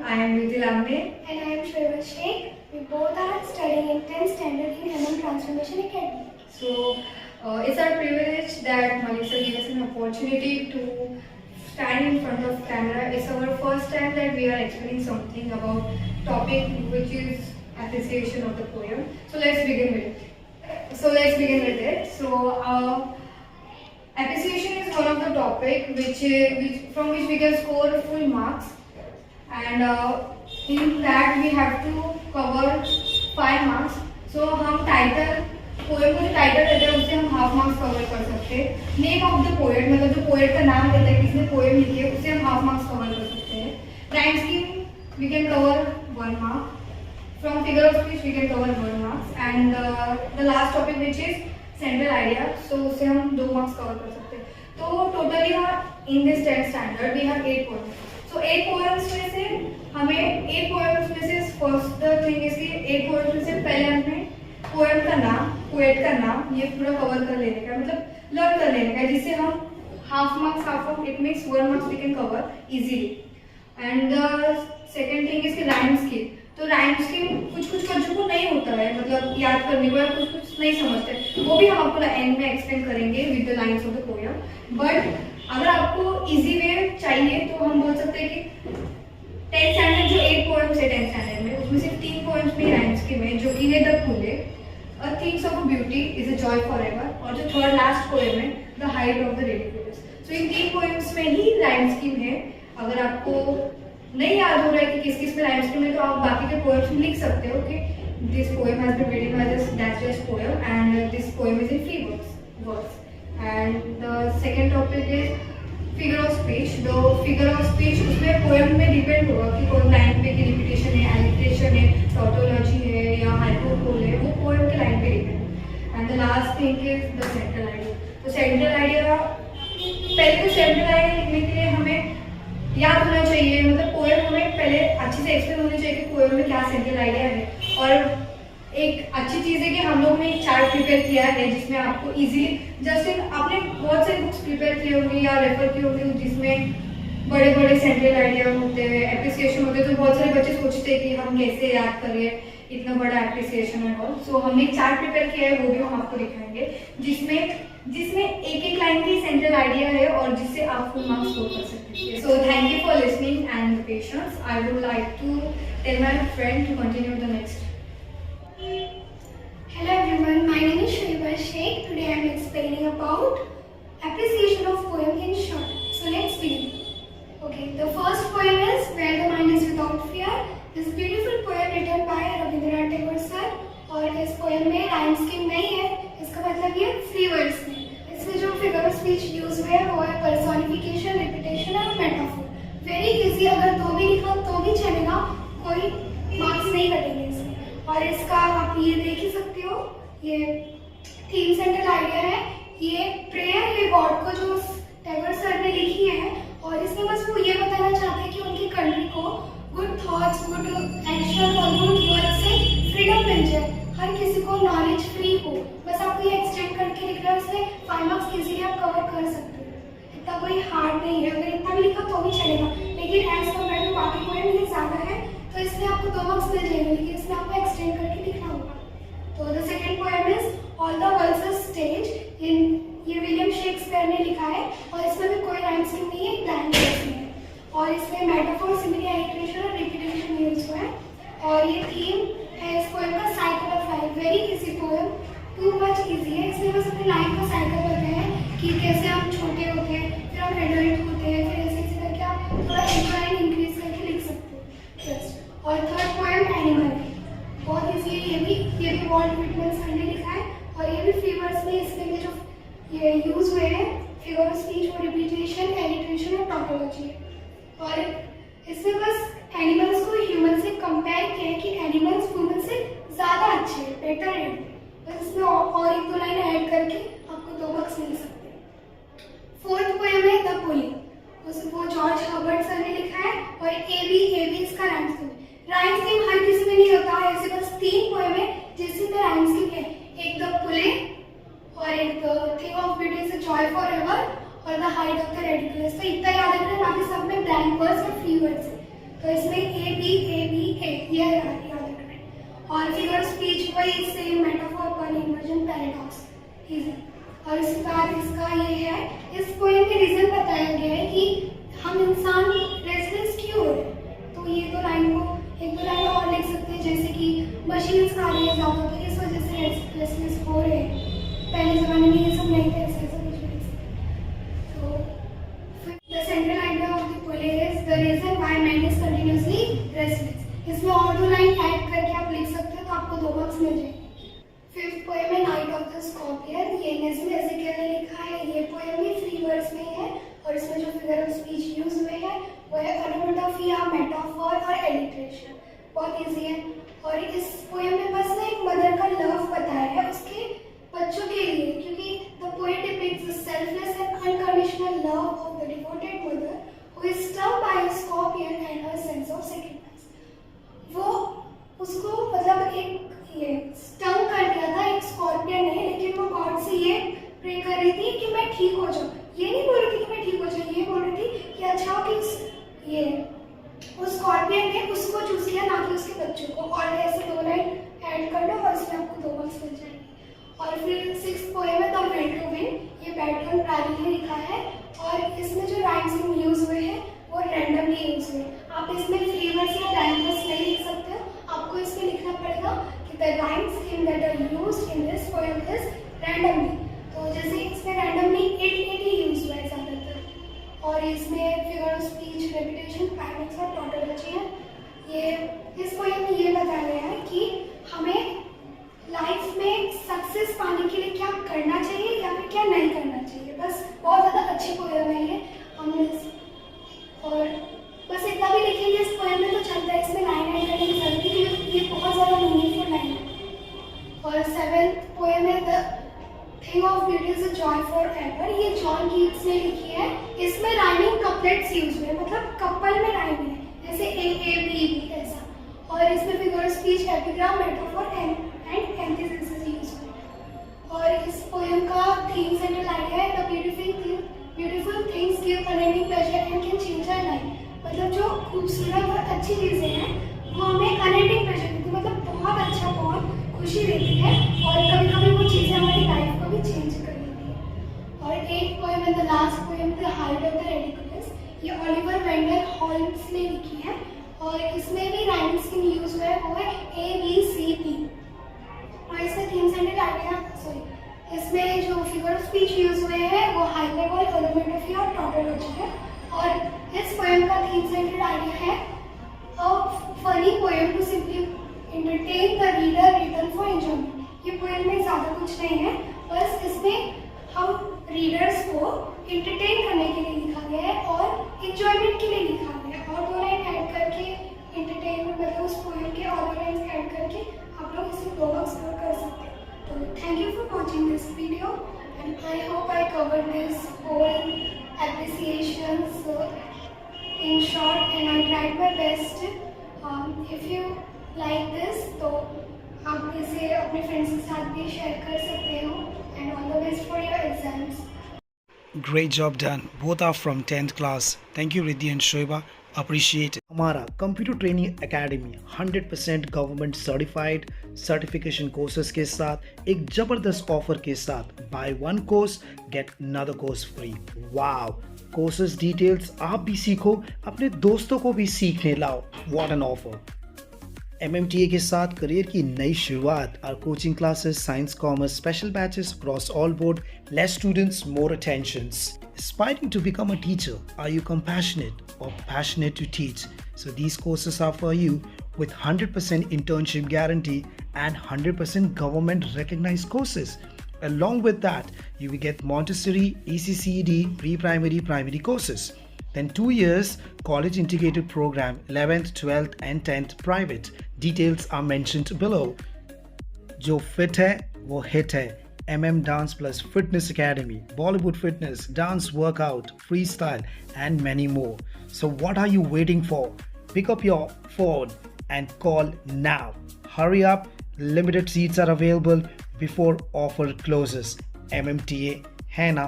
I am Vidhi Lamne. And I am Shweta Sheikh. We both are studying in 10th standard in MM Transformation Academy. So, it's our privilege that Melissa gave us an opportunity to stand in front of camera. It's our first time that we are explaining something about topic which is appreciation of the poem. So let's begin with it. Appreciation is one of the topic from which we can score full marks, and in that we have to cover 5 marks. So हम title poem को जो title देते हैं उससे हम half marks cover कर सकते हैं. नेम ऑफ द पोएट मतलब जो पोएट का नाम देता है किसने पोएम लिखी है उससे हम हाफ मार्क्स कवर कर सकते हैं. Rhyme scheme we can cover 1 mark. From figure of speech we can cover 1 marks, and the last topic which is central idea, so उससे हम 2 marks cover कर सकते हैं. तो totally in this 10th standard we have 8 poems. So 8 poems में से हमें 8 poems में से first the thing is कि 8 poems में से पहले हमें poem का नाम, poet का नाम ये पूरा cover कर लेने का, मतलब learn कर लेने का, जिससे हम half marks it makes 1 marks we can cover easily. And the second thing is कि rhyme scheme. तो राइम स्कीम कुछ बच्चों को नहीं होता है, मतलब याद करने को या कुछ नहीं समझते, वो भी हम आपको एंड में एक्सप्लेन करेंगे with the lines of the poem. But अगर आपको इजी वे चाहिए तो हम बोल सकते हैं कि 10th स्टैंडर्ड जो 8 पोएम्स है 10th स्टैंडर्ड में उसमें सिर्फ 3 पोएम्स में राइम स्कीम है, जो कि है the Phule, a things of beauty, is a joy for ever, और जो थर्ड लास्ट पोएम है the height of the ridiculous. So in 3 poems में ही राइम स्कीम है. अगर आपको नहीं याद हो रहा है कि किस किस में राइम स्कीम है तो आप बाकी के पोएम्स में लिख सकते हो कि this poem has been written by this dash poem and this poem is in 3 words. And the second topic is figure of speech. The figure of speech उसमें पोएम में डिपेंड होगा कि कौन लाइन पे की रिपीटेशन है, alliteration है, tautology है या हाइपोकोल है, वो पोएम के लाइन पे depend. And the last thing is the central idea. तो सेंट्रल आइडिया पहले तो सेंट्रल आइडिया लिखने के लिए हमें याद होना चाहिए, मतलब पोएम हमें पहले अच्छे से एक्सप्लेन होना चाहिए कि पोएम में क्या सेंट्रल आइडिया है. और एक अच्छी चीज़ है कि हम लोग ने एक चार्ट प्रिपेयर किया है जिसमें आपको इजीली जस्ट आपने बहुत से बुक्स प्रिपेयर किए होंगे या रेफर किए होंगे जिसमें बड़े बड़े सेंट्रल आइडिया होते हैं, एप्रिसिएशन होते हैं, तो बहुत सारे बच्चे सोचते हैं कि हम कैसे याद करें इतना बड़ा एप्रिसिएशन है. और सो हमने एक चार्ट प्रिपेयर किया है, वो भी हम आपको दिखाएंगे जिसमें एक लाइन की सेंट्रल आइडिया है और जिससे आप फुल मार्क्स स्कोर कर सकते हैं. So thank you for listening and patience. I would like to tell my friend to continue the next. Hello everyone, my name is Shweta Sheikh. Today I am explaining about appreciation of poem in short. So let's begin. Okay, the first poem is Where the Mind is Without Fear. This beautiful poem written by Rabindranath Tagore sir. और इस poem में rhyme scheme नहीं है, इसका मतलब ये free words में. इसमें जो फिगर ऑफ स्पीच यूज हुए हैं वो है पर्सोनिफिकेशन, रिपीटेशन और मेटाफोर. वेरी इजी, अगर दो भी लिखा तो भी चलेगा, कोई मार्क्स नहीं कटेंगे इसमें. और इसका आप ये देख ही सकते हो, ये थीम सेंट्रल आइडिया है, ये प्रेयर है गॉड को जो टैगोर सर ने लिखी है. और इसमें बस वो ये बताना चाहते हैं कि उनकी कंट्री को गुड थॉट्स, गुड एक्शन और गुड वर्क से फ्रीडम मिल जाए, हर किसी को नॉलेज फ्री हो. बस आपको ये एक्सटेंड करके लिखना है, उसमें 5 मार्क्स इजीली आप कवर कर सकते हो. इतना कोई हार्ड नहीं है, अगर इतना भी लिखा तो भी चलेगा, लेकिन एज कम्पेयर टू बाकी पोएम ये ज़्यादा है तो इसमें आपको 2 मार्क्स मिल जाएंगे, लेकिन इसमें आपको एक्सटेंड करके लिखना होगा. तो the second poem is all the world's a stage. ये विलियम शेक्सपियर ने लिखा है और इसमें भी कोई राइम स्कीम नहीं है, ब्लैंक वर्ड्स में है. और इसमें मेटाफोर, सिमिली, एलिट्रेशन और रिपीटेशन यूज हुआ है. और ये थीम है इस पोएम का cycle of life. Very easy poem, too much easy है. इसमें बस अपनी लाइफ का साइकिल करते हैं कि कैसे हम छोटे होते हैं, फिर हम एडल्ट होते हैं, फिर ऐसे ऐसे करके आप थोड़ा एक लाइन इंक्रीज करके लिख सकते हो जस्ट. और थर्ड पोएम एनिमल है, बहुत इजी है. ये भी वॉल्ट विटमन सर ने लिखा है और ये भी फ्री वर्ड्स में. इसमें भी जो ये यूज हुए हैं फिगर ऑफ स्पीच, वो रिपीटेशन, एलिट्रेशन और टॉटोलॉजी है. और इसमें बस एनिमल्स को ह्यूमन से कंपेयर किया है कि एनिमल्स ह्यूमन से ज़्यादा अच्छे हैं, बेटर है. बस इसमें और 1-2 लाइन ऐड करके आपको 2 मार्क्स मिल सकते हैं. फोर्थ पोएम है द पुली. वो जॉर्ज हर्बर्ट सर ने लिखा है और ए बी इसका राइम स्कीम. राइम स्कीम हर किसी में नहीं होता है, ऐसे बस 3 पोएम है जिसमें राइम स्कीम है. एक द पुले और एक the thing of beauty is a joy for ever और the height of the ridiculous. तो इतना याद रखना, बाकी सब में ब्लैंक वर्ड्स और फ्री वर्ड्स है. तो इसमें ए बी फिगर स्पीच वही सेम मेटाफोर पर इन्वर्जन पैराडॉक्स इजी। और इसके बाद इसका ये है, इस पोएम में रीजन बताया गया है कि हम इंसान रेस्टलेस क्यों हो रहे हैं। तो ये दो लाइन को एक दो लाइन और लिख सकते हैं, जैसे कि मशीन्स आ रही है ज़्यादा तो इस वजह से रेस्टलेस हो रहे हैं। पहले ज़माने में ये सब नहीं था, ऐसे ऐसा कुछ नहीं था। तो the central idea of the poem is the reason why man is continuously restless. इसमें और दो लाइन ऐड करके आप लिख सकते हो तो आपको 2 मार्क्स मिल जाएंगे। फिफ्थ पोएम है नाइट ऑफ द स्कॉर्पियन। ये नेस्ले एज़ेकियल ने लिखा है। ये पोएम भी 3 वर्ड्स में है और इसमें जो फिगर ऑफ स्पीच यूज हुए हैं वो है ओनोमेटोफिया, मेटाफोर और एलिट्रेशन। बहुत इजी है। और इस पोएम में बस ना एक मदर का लव बताया है उसके बच्चों के लिए, क्योंकि the poem depicts the selfless and unconditional love of the devoted mother who is stung by a scorpion and her sense of sacrifice. वो उसको मतलब एक ये स्टंग कर दिया था एक स्कॉर्पियन ने, लेकिन वो गॉड से ये प्रे कर रही थी कि मैं ठीक हो जाऊँ। ये नहीं बोल रही थी कि मैं ठीक हो जाऊँ, ये बोल रही थी कि अच्छा हो कि ये उस स्कॉर्पियन ने उसको चूज किया ना कि उसके बच्चों को। और ऐसे 2 लाइन ऐड कर लो और इसमें आपको 2 मार्क्स मिल जाएंगे। और फिर 6th पोएम है द विल टू विन। ये बैटन प्रारी ने लिखा है और इसमें जो राइम्स यूज हुए हैं वो रैंडमली यूज हुए। आप इसमें फ्री वर्ड्स या टाइमलेस नहीं लिख सकते हो, आपको इसमें लिखना पड़ेगा कि the rhymes in that are used in this poem is randomly. तो जैसे इसमें रैंडमली इट ही यूज हुआ है ज़्यादातर। और इसमें फिगर ऑफ स्पीच, रेपिटेशन, प्राइमेक्स और टॉटोलॉजी है। ये इस पोएम में ये बताया गया है कि हमें लाइफ में सक्सेस पाने के लिए क्या करना चाहिए या फिर क्या नहीं करना चाहिए। बस बहुत ज़्यादा अच्छी पोएम है ये। हमने और बस इतना भी लिखेंगे इस पोएम में तो चलता है, इसमें लाइन ऐड करने की जरूरत है क्योंकि ये बहुत ज़्यादा मीनिंगफुल लाइन है। और 7th पोएम है the thing of beauty is a joy for ever. ये जॉन कीट्स ने लिखी है। इसमें राइमिंग कपलेट्स यूज हुए, मतलब कपल में राइम है, जैसे ए बी ऐसा। और इसमें figure of speech, epigram, metaphor and antithesis use हुए। और इस पोएम का थीम सेंट्रल आइडिया है the beautiful things give unending pleasure and can change our life. मतलब जो खूबसूरत और अच्छी चीज़ें हैं वो हमें अनएंडिंग प्लेजर देती है, मतलब बहुत अच्छा, बहुत खुशी देती है और कभी कभी वो चीज़ें हमारी लाइफ को भी चेंज कर देती है। और 8th पोएम है the last poem the height of the ridiculous. ये ओलिवर वेंडर हॉल्म्स ने लिखी है और इसमें भी राइमिंग स्कीम यूज हुआ है, वो है ABCD। और इसमें थीम सेंट्रल आइडिया इसमें जो फिगर ऑफ स्पीच यूज हुए हैं वो हाइपरबोल, ओनोमेटोफिया और टॉटोलॉजी है। और इस पोएम का थीम सेंट्रल आइडिया है a funny poem to simply entertain the reader written for enjoyment. ये पोएम में ज़्यादा कुछ नहीं है, बस इसमें हम रीडर्स को एंटरटेन करने के लिए लिखा गया है और एंजॉयमेंट के लिए लिखा गया है। और 2 लाइन ऐड करके एंटरटेनमेंट मतलब उस पोएम के और 2 लाइन ऐड करके आप लोग इसे 2 मार्क्स स्कोर कर सकते हैं। तो thank you for watching this video and I hope I covered this whole appreciations in short and I tried my best. If you like this तो आप इसे अपने फ्रेंड्स के साथ भी शेयर कर सकते हो and all the best for your exams. Great job done. Both are from 10th class. Thank you Riddhi and Shoiba. Appreciate it. हमारा computer training academy 100% government certified certification courses के साथ एक जबरदस्त ऑफर के साथ buy 1 course get another course free. Wow! Courses details आप भी सीखो, अपने दोस्तों को भी सीखने लाओ। What an offer! MMTA के साथ करियर की नई शुरुआत। Our coaching classes, science, commerce, special batches across all board, less students, more attentions. Aspiring to become a teacher, are you compassionate or passionate to teach? So these courses are for you with 100% internship guarantee and 100% government recognized courses. Along with that, you will get Montessori, ECCED, pre-primary, primary courses. Then 2 years college integrated program, 11th, 12th and 10th private. Details are mentioned below. जो fit है वो hit है। MM Dance Plus Fitness Academy, Bollywood Fitness, Dance Workout, Freestyle and many more. So what are you waiting for? Pick up your phone and call now. Hurry up, limited seats are available before offer closes. MMTA है ना।